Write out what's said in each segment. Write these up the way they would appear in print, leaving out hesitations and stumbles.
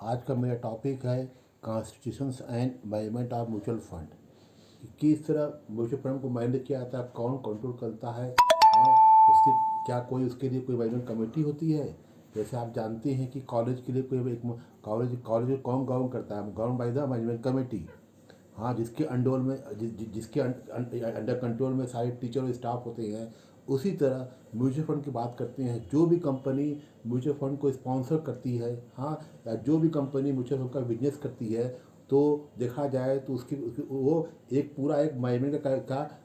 आज का मेरा टॉपिक है constitutions and management of mutual fund. किस तरह म्यूचुअल फंड को मैनेज किया जाता है, कौन कंट्रोल करता है, उसकी क्या कोई उसके लिए कोई मैनेजमेंट कमेटी होती है। जैसे आप जानते हैं कि कॉलेज के लिए कोई एक कॉलेज कॉलेज कौन गवर्न करता है, govern by the management committee. हाँ, जिसके अंडर में जिसके अंडर कंट्रोल में सारे टीचर और स्टाफ होते हैं। उसी तरह म्यूचुअल फंड की बात करते हैं, जो भी कंपनी म्यूचुअल फंड को स्पॉन्सर करती है, हाँ, या जो भी कंपनी म्यूचुअल फंड का बिजनेस करती है, तो देखा जाए तो उसकी वो एक पूरा एक मैनेजमेंट का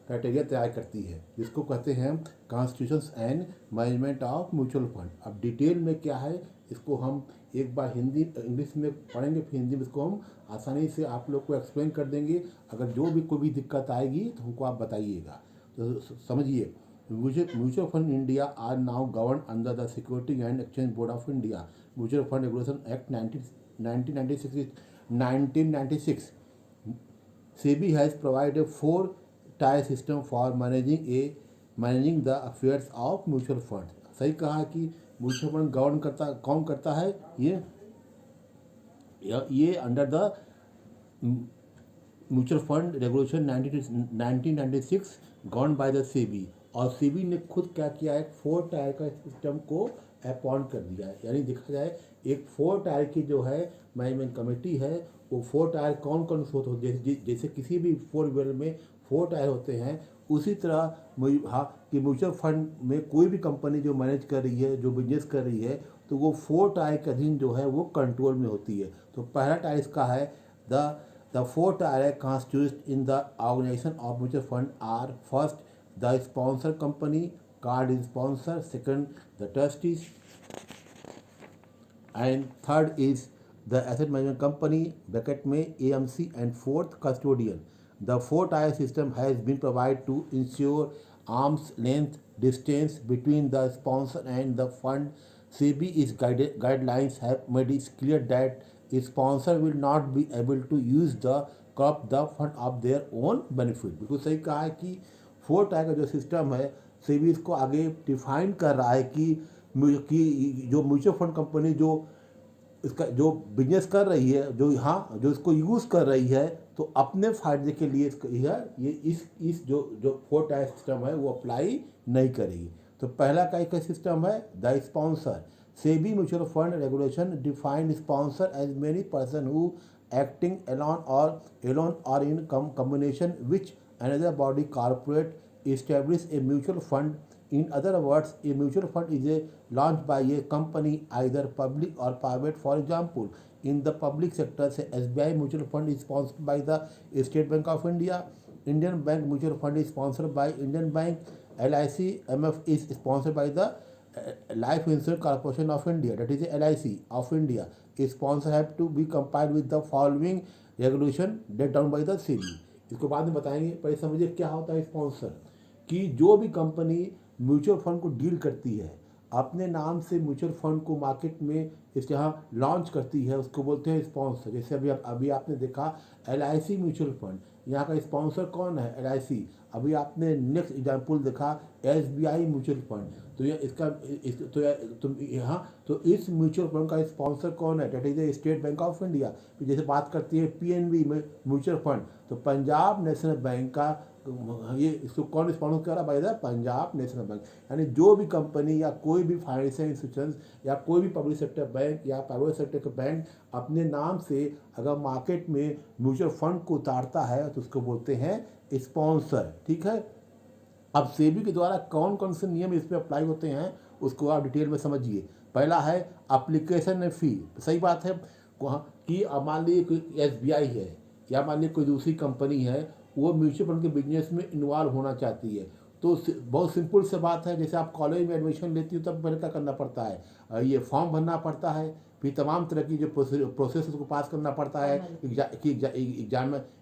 क्राइटेरिया तैयार करती है, जिसको कहते हैं constitutions and management of mutual fund. अब डिटेल में क्या है, इसको हम एक बार हिंदी इंग्लिश में पढ़ेंगे, फिर हिंदी में इसको हम आसानी से आप लोग को एक्सप्लेन कर देंगे। अगर जो भी कोई भी दिक्कत आएगी तो हमको आप बताइएगा। तो समझिए, mutual fund India are now govern under the security and exchange board of India. Mutual fund regulation act 1996 SEBI has provided 4-tier system for managing the affairs of mutual funds। सही कहा कि म्यूचुअल फंड गवर्न कौन करता है, ये under the mutual fund regulation 1996 govern by the SEBI. और सेबी ने खुद क्या किया है, 4 टायर का सिस्टम को अपॉइंट कर दिया है। यानी देखा जाए एक 4 टायर की जो है मैनेजमेंट कमेटी है, वो 4 टायर कौन कौन से होते हैं, जैसे किसी भी 4 व्हीलर में 4 टायर होते हैं, उसी तरह हाँ कि म्यूचुअल फंड में कोई भी कंपनी जो मैनेज कर रही है, जो बिजनेस कर रही है, तो वो 4 टायर के अधीन जो है वो कंट्रोल में होती है। तो पहला टायर इसका है the 4 tier constituted in the organization of mutual fund are: first, the sponsor company, card sponsor; second, the trustees; and third is the asset management company (bracket में AMC); and fourth, custodian। The 4 tier system has been provided to ensure arm's length distance between the sponsor and the fund। SEBI's guidelines have made it clear that a sponsor will not be able to use the fund of their own benefit। बिल्कुल सही कहा है कि 4 tyre का जो system है, सेबी इसको आगे डिफाइन कर रहा है कि जो म्यूचुअल फंड कंपनी जो इसका जो बिजनेस कर रही है, जो इसको यूज़ कर रही है, तो अपने फायदे के लिए ये इस जो 4 टायर सिस्टम है वो अप्लाई नहीं करेगी। तो पहला का एक सिस्टम है the sponsor. SEBI mutual fund regulation define sponsor as many person who acting alone or in combination with another body corporate establish a mutual fund। In other words, a mutual fund is launched by a company, either public or private। For example, in the public sector, say SBI mutual fund is sponsored by the State Bank of India. Indian Bank mutual fund is sponsored by Indian Bank। LIC MF is sponsored by the Life Insurance Corporation of India, that is LIC of India। A sponsor have to be complied with the following regulation laid down by the SEBI। इसको बाद में बताएंगे, पर समझिए क्या होता है sponsor. कि जो भी कंपनी म्यूचुअल फंड को डील करती है, अपने नाम से म्यूचुअल फंड को मार्केट में इस यहाँ लॉन्च करती है, उसको बोलते हैं स्पॉन्सर। जैसे अभी आपने देखा LIC म्यूचुअल फंड, यहाँ का स्पॉन्सर कौन है, LIC। अभी आपने नेक्स्ट एग्जाम्पल देखा SBI म्यूचुअल फंड, तो ये तो इस म्यूचुअल फंड का स्पॉन्सर कौन है, that is State Bank of India. जैसे बात करती है PNB में म्यूचुअल फंड, तो पंजाब नेशनल बैंक का ये इसको कौन स्पॉन्सर कर रहा है, भाई द पंजाब नेशनल बैंक। यानी जो भी कंपनी या कोई भी फाइनेंशियल इंस्टीट्यूशन या कोई भी पब्लिक सेक्टर बैंक या प्राइवेट सेक्टर का बैंक अपने नाम से अगर मार्केट में म्यूचुअल फंड को उतारता है, तो उसको बोलते हैं स्पॉन्सर। ठीक है। अब सेबी के द्वारा कौन कौन से नियम इस पर अप्लाई होते हैं, उसको आप डिटेल में समझिए। पहला है एप्लीकेशन फ़ी। सही बात है कि मान लीजिए कोई SBI है या मान लीजिए कोई दूसरी कंपनी है, वो म्यूचुअल फंड के बिजनेस में इन्वॉल्व होना चाहती है, तो बहुत सिंपल से बात है। जैसे आप कॉलेज में एडमिशन लेती हो, तब पहले क्या करना पड़ता है, ये फॉर्म भरना पड़ता है, फिर तमाम तरह की जो प्रोसेस उसको पास करना पड़ता है।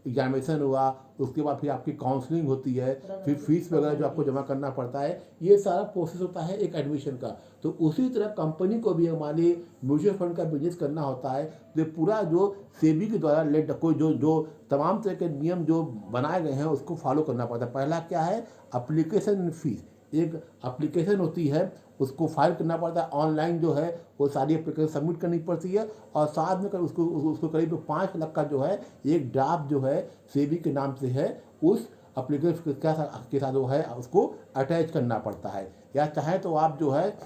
एग्जामिनेशन हुआ, उसके बाद फिर आपकी काउंसलिंग होती है, फिर फीस वगैरह जो आपको जमा करना पड़ता है, ये सारा प्रोसेस होता है एक एडमिशन का। तो उसी तरह कंपनी को भी हमारे म्यूचुअल फंड का बिजनेस करना होता है, तो पूरा जो सेबी के द्वारा लेट कोई जो तमाम तरह के नियम जो बनाए गए हैं उसको फॉलो करना पड़ता है। पहला क्या है, एप्लीकेशन फीस। एक एप्लीकेशन होती है, उसको फाइल करना पड़ता है ऑनलाइन, जो है वो सारी एप्लीकेशन सबमिट करनी पड़ती है, और साथ में उसको उसको करीब 5 लाख का जो है एक ड्राफ्ट जो है सेबी के नाम से है, उस एप्लीकेशन के साथ जो है उसको अटैच करना पड़ता है। या चाहे तो आप जो है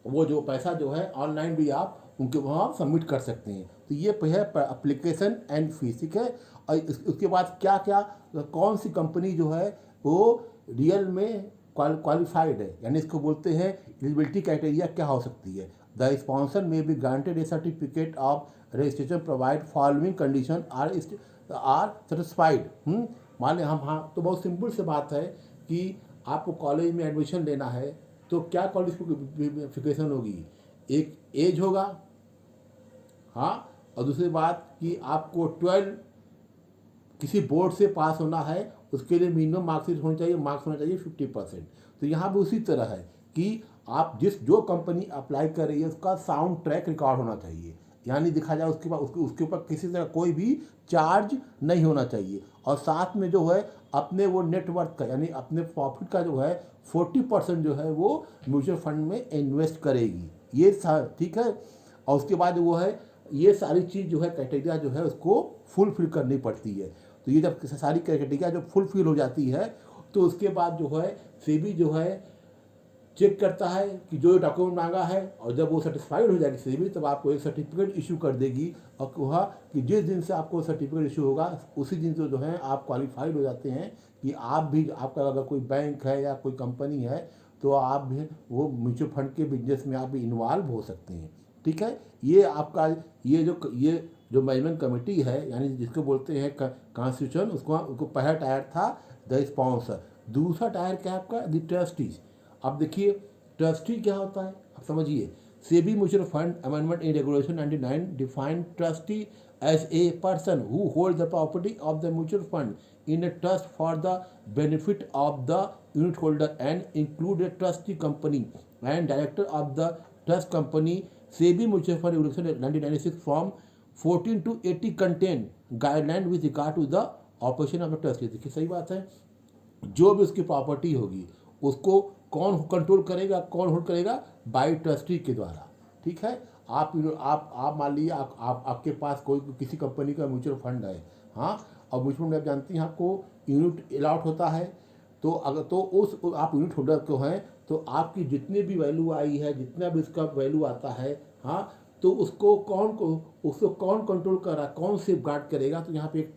वो जो पैसा जो है ऑनलाइन भी आप उनके वहाँ सबमिट कर सकते हैं। तो ये है एप्लीकेशन एंड फीस, ठीक है। और उसके बाद क्या क्या कौन सी कंपनी जो है वो रियल में क्वालिफाइड है, यानी इसको बोलते हैं एलिजिबिलिटी क्राइटेरिया क्या हो सकती है। The sponsor may be granted a certificate of registration provide following condition are satisfied. मान लें हम, हाँ तो बहुत सिंपल सी बात है कि आपको कॉलेज में एडमिशन लेना है, तो क्या क्वालिफिकेशन होगी, एक एज होगा, हाँ, और दूसरी बात कि आपको 12 किसी बोर्ड से पास होना है, उसके लिए मिनिमम मार्क्स होना चाहिए 50%। तो यहाँ भी उसी तरह है कि आप जो कंपनी अप्लाई कर रही है उसका साउंड ट्रैक रिकॉर्ड होना चाहिए, यानी दिखा जाए उसके बाद उसके ऊपर किसी तरह कोई भी चार्ज नहीं होना चाहिए, और साथ में जो है अपने वो नेटवर्क का यानी अपने प्रॉफिट का जो है 40% जो है वो म्यूचुअल फंड में इन्वेस्ट करेगी, ये ठीक है। और उसके बाद वो है ये सारी चीज़ जो है क्राइटेरिया जो है उसको फुलफिल करनी पड़ती है। तो ये जब सारी क्राइटेरिया जब फुलफिल हो जाती है तो उसके बाद जो है सेबी जो है चेक करता है कि जो डॉक्यूमेंट मांगा है, और जब वो सेटिस्फाइड हो जाएगी सेबी तब आपको एक सर्टिफिकेट इशू कर देगी, और कहा कि जिस दिन से आपको सर्टिफिकेट इशू होगा उसी दिन से जो है आप क्वालिफाइड हो जाते हैं कि आप भी, आपका अगर कोई बैंक है या कोई कंपनी है तो आप भी वो म्यूचुअल फंड के बिजनेस में आप भी इन्वॉल्व हो सकते हैं, ठीक है। ये आपका ये जो मैनेजमेंट कमेटी है यानी जिसको बोलते हैं कॉन्स्टिट्यूशन, उसको पहला टायर था द स्पॉन्सर, दूसरा टायर क्या है आपका द ट्रस्टीज। अब देखिए ट्रस्टी क्या होता है, अब समझिए। SEBI mutual fund amendment in regulation 99 define trustee as a person who hold the property of the mutual fund in a trust for the benefit of the unit holder and include a trustee company and director of the trust company. SEBI Mutual Fund Regulation 1996 from 14 to 80 contain guideline with regard to the operation of the trustee। देखिए सही बात है, जो भी उसकी property होगी उसको कौन कंट्रोल करेगा, कौन होल्ड करेगा, बाय ट्रस्टी के द्वारा, ठीक है। आप मान लीजिए आपके पास कोई किसी कंपनी का म्यूचुअल फंड है, हाँ, और म्यूचुअल फंड आप जानती हैं आपको यूनिट अलॉट होता है, तो अगर तो उस आप यूनिट होल्डर को हैं तो आपकी जितनी भी वैल्यू आई है, जितना भी उसका वैल्यू आता है, हाँ, तो उसको कौन कंट्रोल कर रहा है, कौन सेफ गार्ड करेगा। तो यहाँ पे एक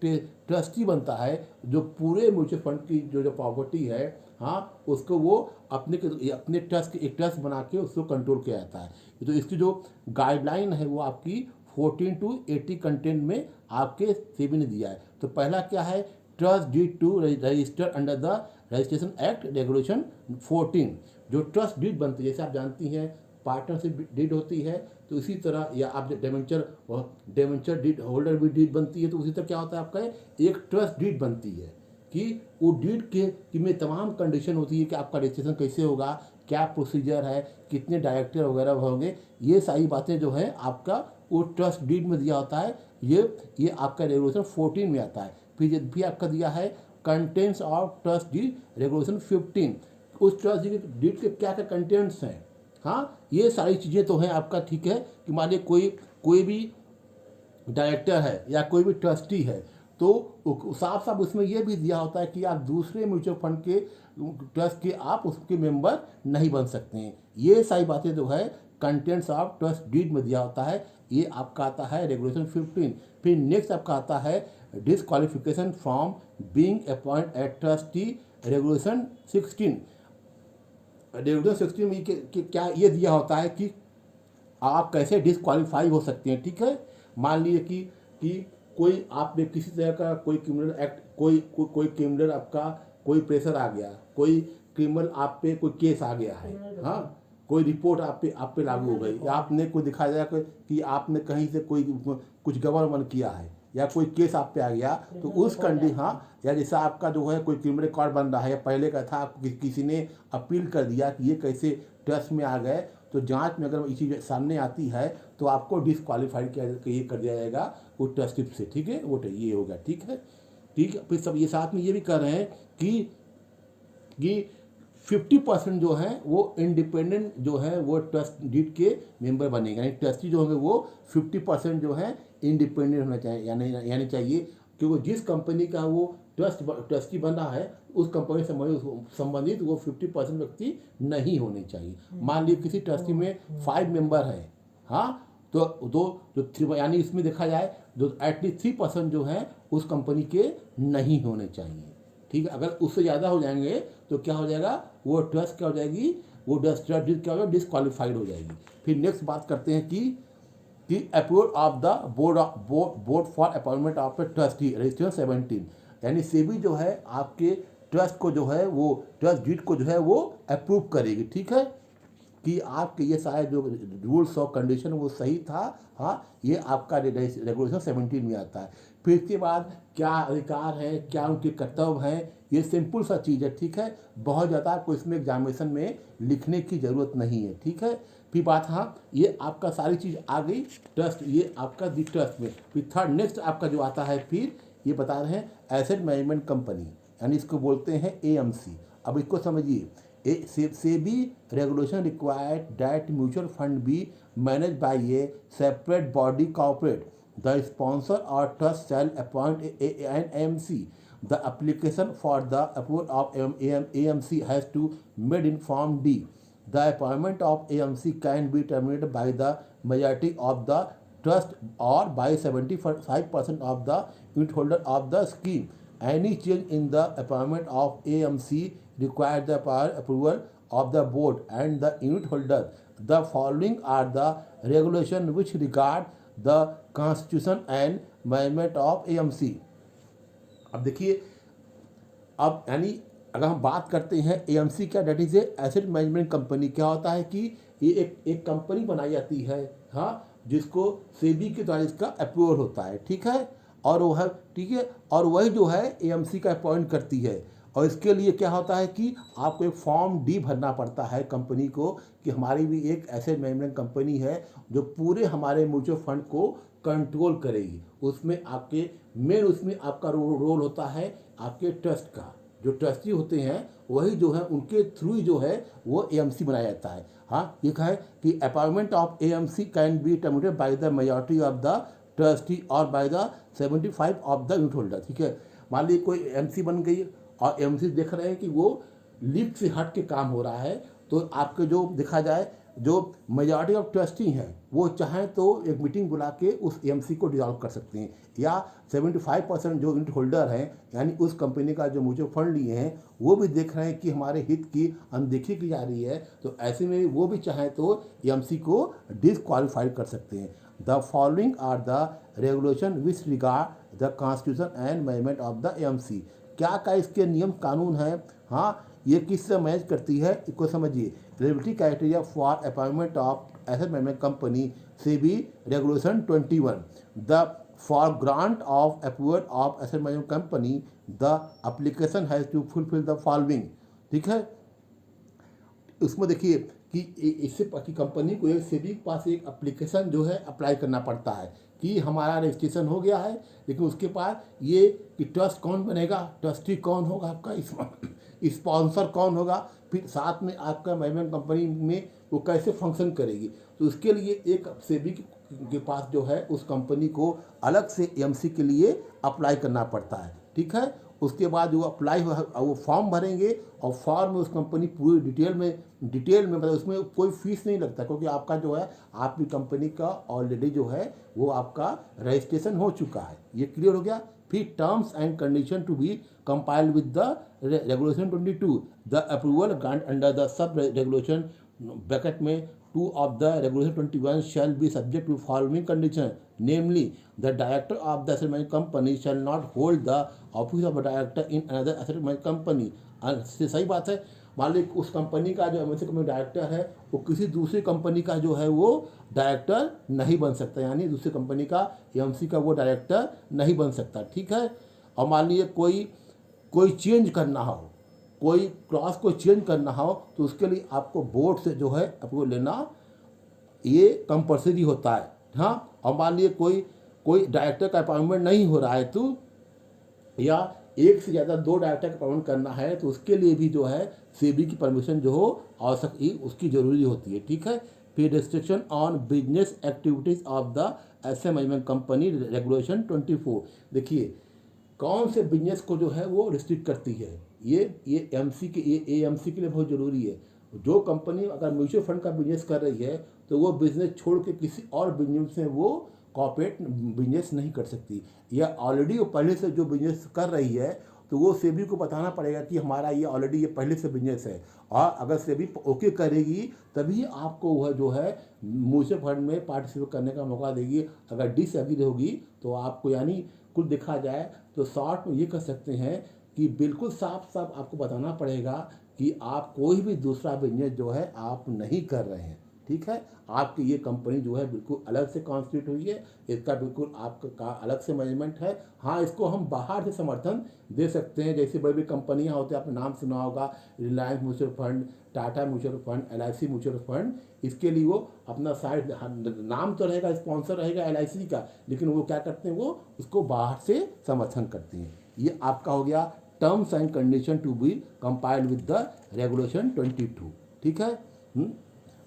ट्रस्टी बनता है जो पूरे म्यूचुअल फंड की जो प्रॉपर्टी है, हाँ, उसको वो अपने एक ट्रस्ट बना के उसको कंट्रोल किया जाता है। तो इसकी जो गाइडलाइन है वो आपकी 14 to 80 कंटेंट में आपके सेबी ने दिया है। तो पहला क्या है, trust deed to register under the registration act regulation 14। जो ट्रस्ट डीड बनती है, जैसे आप जानती हैं पार्टनरशिप डीड होती है, तो इसी तरह या आप डेवेंचर डीड होल्डर भी डीड बनती है, तो उसी तरह क्या होता है आपका एक ट्रस्ट डीड बनती है कि वो डीड के में तमाम कंडीशन होती है कि आपका रजिस्ट्रेशन कैसे होगा, क्या प्रोसीजर है, कितने डायरेक्टर वगैरह होंगे, ये सारी बातें जो है आपका वो ट्रस्ट डीड में दिया होता है। ये आपका रेगुलेशन 14 में आता है। फिर भी आपका दिया है contents of trust deed regulation 15, उस ट्रस्ट डीड के क्या क्या कंटेंट्स हैं, हाँ, ये सारी चीज़ें तो हैं आपका, ठीक है। कि मान लीजिए कोई भी डायरेक्टर है या कोई भी ट्रस्टी है, तो साफ साफ उसमें यह भी दिया होता है कि आप दूसरे म्यूचुअल फंड के ट्रस्ट के आप उसके मेंबर नहीं बन सकते हैं। ये सारी बातें जो है कंटेंट्स ऑफ ट्रस्ट डीड में दिया होता है, ये आपका आता है रेगुलेशन 15। फिर नेक्स्ट आपका आता है disqualification from being appoint at trustee regulation 16। Regulation 16 में क्या ये दिया होता है कि आप कैसे डिसक्वालीफाई हो सकते हैं, ठीक है। मान लीजिए कि कोई आप में किसी तरह का कोई क्रिमिनल एक्ट, कोई क्रिमिनल आपका कोई प्रेशर आ गया, कोई क्रिमिनल आप पे कोई केस आ गया है, हाँ, कोई रिपोर्ट आप पे लागू हो गई, या आपने कोई दिखाया जाए कि आपने कहीं से कोई कुछ गवर्नमेंट किया है या कोई केस आप पे आ गया, तो उस कंडीशन, हाँ, या जैसा आपका जो है कोई क्रिमिनल रिकॉर्ड बन रहा है, या पहले का था किसी ने अपील कर दिया कि ये कैसे ट्रस्ट में आ गए, तो जांच में अगर ये चीज़ सामने आती है तो आपको डिसक्वालीफाइड ये कर दिया जाएगा वो ट्रस्टशिप से, ठीक है। वो ये होगा, ठीक है, ठीक है। फिर सब ये साथ में ये भी कर रहे हैं कि 50% जो है वो इंडिपेंडेंट जो है वो ट्रस्ट डीड के मेंबर बनेंगे, यानी ट्रस्टी जो होंगे वो 50% जो है इंडिपेंडेंट होना चाहिए, यानी चाहिए, क्योंकि जिस कंपनी का वो ट्रस्टी बना है उस कंपनी से संबंधित वो 50% व्यक्ति नहीं होने चाहिए। मान लीजिए किसी ट्रस्टी में 5 मेंबर हैं, हाँ, तो दो जो 3, यानी इसमें देखा जाए जो एटलीस्ट 3% जो है उस कंपनी के नहीं होने चाहिए। ठीक है, अगर उससे ज़्यादा हो जाएंगे तो क्या हो जाएगा, वो ट्रस्ट क्या हो जाएगी, वो ट्रस्ट क्या हो जाएगा, डिसक्वालीफाइड हो जाएगी। फिर नेक्स्ट बात करते हैं कि approval of the board for appointment of a trustee registration 17, यानी सेबी जो है आपके ट्रस्ट को जो है वो ट्रस्ट डीड को जो है वो अप्रूव करेगी। ठीक है, कि आपके ये सारे जो रूल्स और कंडीशन वो सही था, हाँ, ये आपका रेगुलेशन 17 में आता है। फिर इसके बाद क्या अधिकार है, क्या उनके कर्तव्य हैं, ये सिंपल सा चीज़ है। ठीक है, बहुत ज़्यादा आपको इसमें एग्जामिनेशन में लिखने की ज़रूरत नहीं है। ठीक है, फिर बात, हाँ, ये आपका सारी चीज़ आ गई ट्रस्ट, ये आपका दी ट्रस्ट में। फिर थर्ड नेक्स्ट आपका जो आता है, फिर ये बता रहे हैं एसेट मैनेजमेंट कंपनी, यानी इसको बोलते हैं एएमसी। अब इसको समझिए, SEBI regulation required that mutual fund be managed by a separate body corporate. The sponsor or trust shall appoint an AMC. The application for the approval of AMC has to made in Form D. The appointment of AMC can be terminated by the majority of the trust or by 75% of the unit holder of the scheme. Any change in the appointment of AMC requires the prior approval of the board and the unit holder. The following are the regulations which regard the constitution and management of AMC. अब देखिए, अब यानी अगर हम बात करते हैं AMC क्या, that is asset management company, क्या होता है कि ये एक कंपनी बनाई जाती है, हाँ, जिसको सेबी के द्वारा इसका अप्रूवल होता है। ठीक है, और वह, ठीक है, और वही जो है एएमसी का अपॉइंट करती है। और इसके लिए क्या होता है कि आपको एक फॉर्म डी भरना पड़ता है कंपनी को, कि हमारी भी एक एसेट मैनेजमेंट कंपनी है जो पूरे हमारे म्यूचुअल फंड को कंट्रोल करेगी। उसमें आपके मेन उसमें आपका रोल होता है आपके ट्रस्ट का, जो ट्रस्टी होते हैं वही जो है उनके थ्रू जो है वो एएमसी बनाया जाता है। हाँ, ये कहा है कि appointment of AMC can be terminated by the majority of the trustee और by the 75 of the unit holder. ठीक है, मान लीजिए कोई एएमसी बन गई और एएमसी देख रहे हैं कि वो लिफ्ट से हट के काम हो रहा है, तो आपके जो देखा जाए जो मेजॉरिटी ऑफ ट्रस्टी हैं वो चाहें तो एक मीटिंग बुला के उस एएमसी को डिसॉल्व कर सकते हैं, या 75% जो यूनिट होल्डर हैं यानी उस कंपनी का जो म्यूचुअल फंड लिए हैं वो भी देख रहे हैं कि हमारे हित की अनदेखी की जा रही है, तो ऐसे में वो भी चाहें तो एएमसी को डिसक्वालीफाई कर सकते हैं। The following are the regulation which regard the constitution and management of the AMC. क्या क्या इसके नियम कानून हैं, हाँ, ये किससे मैच करती है, इसको समझिए। Eligibility criteria for appointment of asset management company SEBI regulation 21। The for grant of approval of asset management company the application has to fulfil the following. ठीक है, उसमें देखिए कि इससे कि कंपनी को एक सेबी के पास एक एप्लीकेशन जो है अप्लाई करना पड़ता है कि हमारा रजिस्ट्रेशन हो गया है, लेकिन उसके बाद ये कि ट्रस्ट कौन बनेगा, ट्रस्टी कौन होगा, आपका स्पॉन्सर कौन होगा, फिर साथ में आपका मैनेजमेंट कंपनी में वो कैसे फंक्शन करेगी, तो उसके लिए एक सेबी के पास जो है उस कंपनी को अलग से एएमसी के लिए अप्लाई करना पड़ता है। ठीक है, उसके बाद जो अप्लाई वो फॉर्म भरेंगे और फॉर्म में उस कंपनी पूरी डिटेल में मतलब उसमें कोई फीस नहीं लगता, क्योंकि आपका जो है आपकी कंपनी का ऑलरेडी जो है वो आपका रजिस्ट्रेशन हो चुका है। ये क्लियर हो गया। फिर terms and condition to be compiled with the regulation 22। The approval grant under the sub regulation bracket में 2 of the regulation 21 shall be subject to following condition, namely the director of the asset management company shall not hold the office of a director in another asset management company। सही बात है, मान लीजिए उस company का जो MNC company director है वो किसी दूसरी कंपनी का जो है वो डायरेक्टर नहीं बन सकता, यानी दूसरी कंपनी का एमएनसी का वो डायरेक्टर नहीं बन सकता। ठीक है, और मान लीजिए कोई चेंज करना हो, कोई क्लॉज को चेंज करना हो, तो उसके लिए आपको बोर्ड से जो है आपको लेना ये कंपलसरी होता है। हाँ, और मान लीजिए कोई डायरेक्टर का अपॉइंटमेंट नहीं हो रहा है तो, या एक से ज़्यादा दो डायरेक्टर का प्रबंधन करना है तो उसके लिए भी जो है सेबी की परमिशन जो हो आवश्यक उसकी जरूरी होती है, ठीक है। फिर restriction on business activities of the asset management company regulation 24। देखिए कौन से बिजनेस को जो है वो रिस्ट्रिक्ट करती है, ये एमसी के ये एएमसी के लिए बहुत ज़रूरी है। जो कंपनी अगर म्यूचुअल फंड का बिजनेस कर रही है तो वो बिजनेस छोड़ के किसी और बिजनेस में वो कॉर्पोरेट बिजनेस नहीं कर सकती, या ऑलरेडी वो पहले से जो बिजनेस कर रही है तो वो सेबी को बताना पड़ेगा कि हमारा ये ऑलरेडी ये पहले से बिजनेस है, और अगर सेबी ओके करेगी तभी आपको वह जो है म्यूचुअल फंड में पार्टिसिपेट करने का मौका देगी। अगर डिसएग्री होगी तो आपको, यानी कुल देखा जाए तो शॉर्ट में ये कह सकते हैं कि बिल्कुल साफ साफ आपको बताना पड़ेगा कि आप कोई भी दूसरा बिजनेस जो है आप नहीं कर रहे हैं, ठीक है। आपकी ये कंपनी जो है बिल्कुल अलग से कॉन्स्टिट्यूट हुई है, इसका बिल्कुल आपका अलग से मैनेजमेंट है। हाँ, इसको हम बाहर से समर्थन दे सकते हैं, जैसे बड़ी बड़ी कंपनियां होती हैं, आपने नाम सुना होगा, Reliance mutual fund, Tata mutual fund, LIC mutual fund. इसके लिए वो अपना साइड नाम तो रहेगा, स्पॉन्सर रहेगा एलआईसी का, लेकिन वो क्या करते हैं, वो उसको बाहर से समर्थन करते हैं। ये आपका हो गया terms and condition to be compiled with the regulation 22, ठीक है।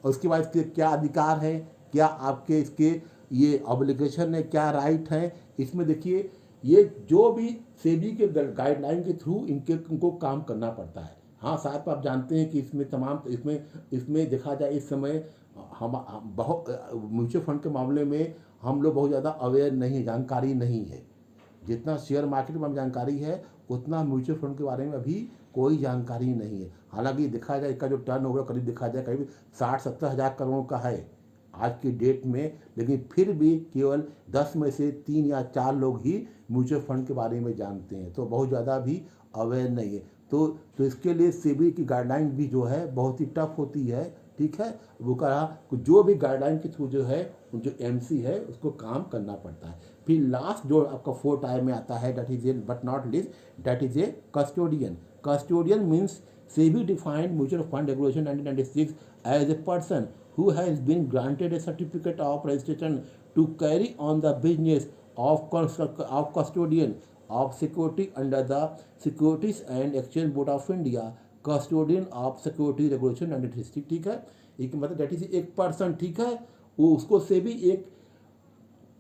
और उसके बाद इसके क्या अधिकार है, क्या आपके इसके ये ऑब्लिगेशन है, क्या राइट है, इसमें देखिए ये जो भी सेबी के गाइडलाइन के थ्रू उनको काम करना पड़ता है। हाँ, साथ में आप जानते हैं कि इसमें तमाम इसमें देखा जाए इस समय हम बहुत म्यूचुअल फंड के मामले में हम लोग बहुत ज़्यादा अवेयर नहीं है, जानकारी नहीं है। जितना शेयर मार्केट में जानकारी है उतना म्यूचुअल फंड के बारे में अभी कोई जानकारी नहीं है। हालांकि देखा जाए इसका जो टर्न ओवर करीब देखा जाए करीब 60-70 हज़ार करोड़ का है आज की डेट में, लेकिन फिर भी केवल 10 में से 3 या 4 लोग ही म्यूचुअल फंड के बारे में जानते हैं, तो बहुत ज़्यादा भी अवेयर नहीं है। तो इसके लिए सेबी की गाइडलाइन भी जो है बहुत ही टफ होती है, ठीक है। वो कहा जो भी गाइडलाइन के थ्रू जो है जो एमसी है उसको काम करना पड़ता है। फिर लास्ट जो आपका 4 टायर में आता है, that is a but not least, that is a custodian. Custodian means SEBI defined mutual fund regulation 1996 as a person who has been granted a certificate of registration to carry on the business of custodian of security under the Securities and Exchange Board of India, custodian of security regulation 1960, ठीक है। एक मतलब date is एक person, ठीक है, वो उसको से भी एक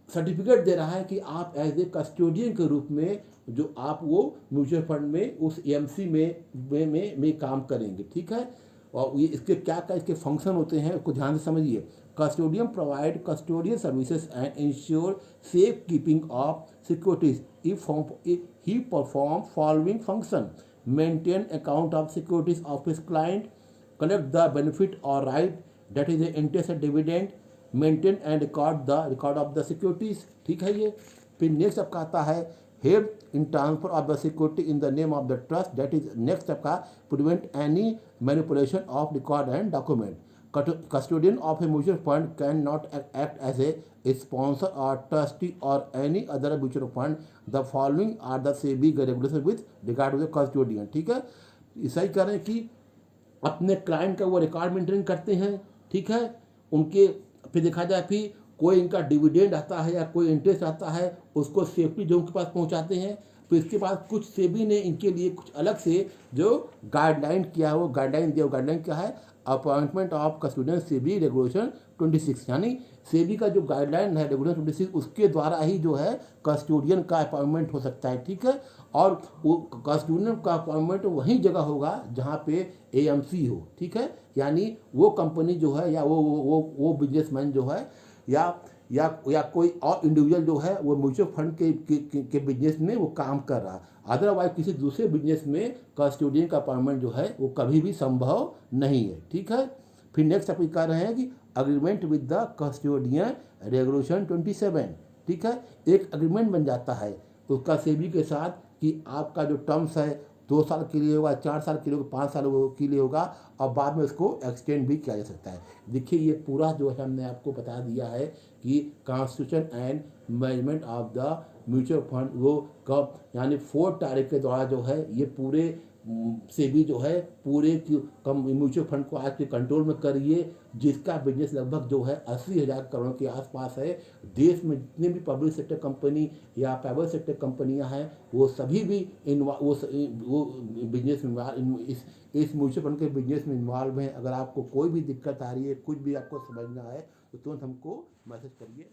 सर्टिफिकेट दे रहा है कि आप एज ए कस्टोडियन के रूप में जो आप वो म्यूचुअल फंड में उस एएमसी में काम करेंगे, ठीक है। और ये इसके क्या क्या इसके फंक्शन होते हैं उसको ध्यान से समझिए। Custodian provide custodian services and ensure safe keeping of securities if he perform following function: maintain account of securities of his client, collect the benefit or right, that is the interest and dividend, maintain and record of the securities, ठीक है ये। फिर next आपका आता है help in transfer of the security in the name of the trust, that is next आपका prevent any manipulation of record and document. Custodian of a mutual fund cannot act as a sponsor or trustee or any other mutual fund. The following are the SEBI regulations with regard to the custodian, ठीक है। ऐसा ही करें कि अपने client का वो record maintain करते हैं, ठीक है। उनके फिर देखा जाए फिर कोई इनका डिविडेंड आता है या कोई इंटरेस्ट आता है उसको सेफ्टी जो उनके पास पहुंचाते हैं। फिर इसके बाद कुछ सेबी ने इनके लिए कुछ अलग से जो गाइडलाइन किया है वो गाइडलाइन दिया, गाइडलाइन क्या है, appointment of custodian SEBI regulation 26, यानी सेबी का जो गाइडलाइन है रेगुलेशन 26 उसके द्वारा ही जो है कस्टोडियन का अपॉइंटमेंट हो सकता है, ठीक है। और वो कस्टोडियन का अपॉइंटमेंट वही जगह होगा जहाँ पे एएमसी हो, ठीक है। यानी वो कंपनी जो है या वो बिजनेसमैन जो है या कोई और इंडिविजुअल जो है वो म्यूचुअल फंड के बिजनेस में वो काम कर रहा, अदरवाइज किसी दूसरे बिजनेस में कस्टोडियन का अपॉइंटमेंट जो है वो कभी भी संभव नहीं है, ठीक है। फिर नेक्स्ट आप कह रहे हैं कि agreement with the custodian regulation 27, ठीक है। एक अग्रीमेंट बन जाता है उसका सेबी के साथ कि आपका जो टर्म्स है 2 साल के लिए होगा, 4 साल के लिए होगा, 5 साल के लिए होगा, और बाद में उसको एक्सटेंड भी किया जा सकता है। देखिए ये पूरा जो है हमने आपको बता दिया है कि constitution and management of the mutual fund वो कब, यानी 4 तारीख के द्वारा जो है ये पूरे सेबी जो है पूरे कम म्यूचुअल फंड को आज के कंट्रोल में करिए, जिसका बिजनेस लगभग जो है 80,000 करोड़ के आसपास है। देश में जितने भी पब्लिक सेक्टर कंपनी या प्राइवेट सेक्टर कंपनियां हैं वो सभी भी वो बिजनेस में इस म्यूचुअल फंड के बिजनेस में इन्वॉल्व हैं। अगर आपको कोई भी दिक्कत आ रही है, कुछ भी आपको समझना है तो तुरंत हमको मैसेज करिए।